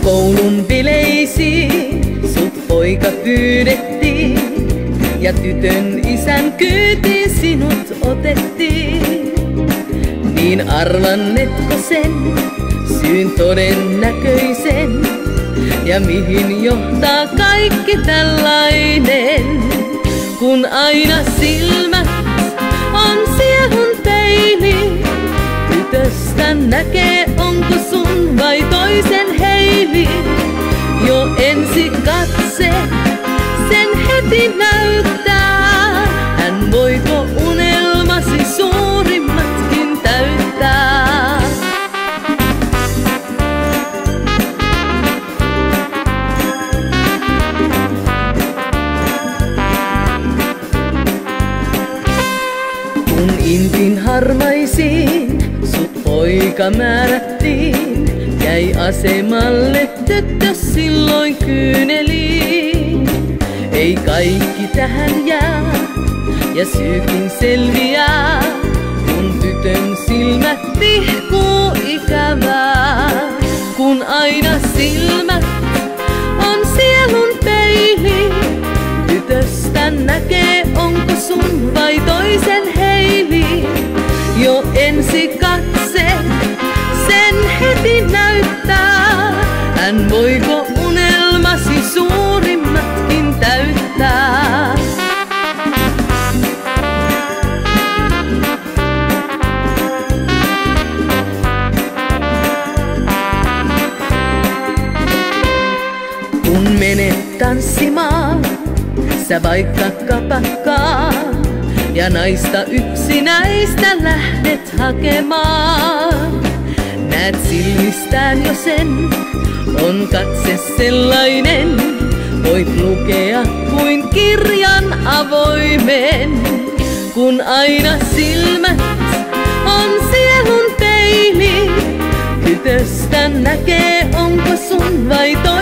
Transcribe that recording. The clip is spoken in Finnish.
Koulun bileisiin sut poika pyydettiin, ja tytön isän kyytiin sinut otettiin. Niin arvannetko sen syyn todennäköisen, ja mihin johtaa kaikki tällainen? Kun aina silmät on sielun peili, tytöstä näkee, onko sun vai toisen heili. Jo ensi katse sen heti näyttää, hän voiko unelmasi suurimmatkin täyttää. Kun intin harmaisiin sut poika määrättiin, jäi asemalle tyttö silloin kyyneliin. Ei kaikki tähän jää, ja syykin selviää, kun tytön silmät tihkuu ikävää. Kun aina silmät on sielun peili, tytöstä näkee, onko sun vai toisen heili. Jo ensi katse sen heti näyttää, hän voiko unelmasi suurimmatkin täyttää. Kun menet tanssimaan, sä vaikka kapakkaa, ja naista yksinäistä lähdet hakemaan. Näet silmistään jo sen, on katse sellainen, voit lukea kuin kirjan avoimen. Kun aina silmät on sielun peili, tytöstä näkee, onko sun vai toinen.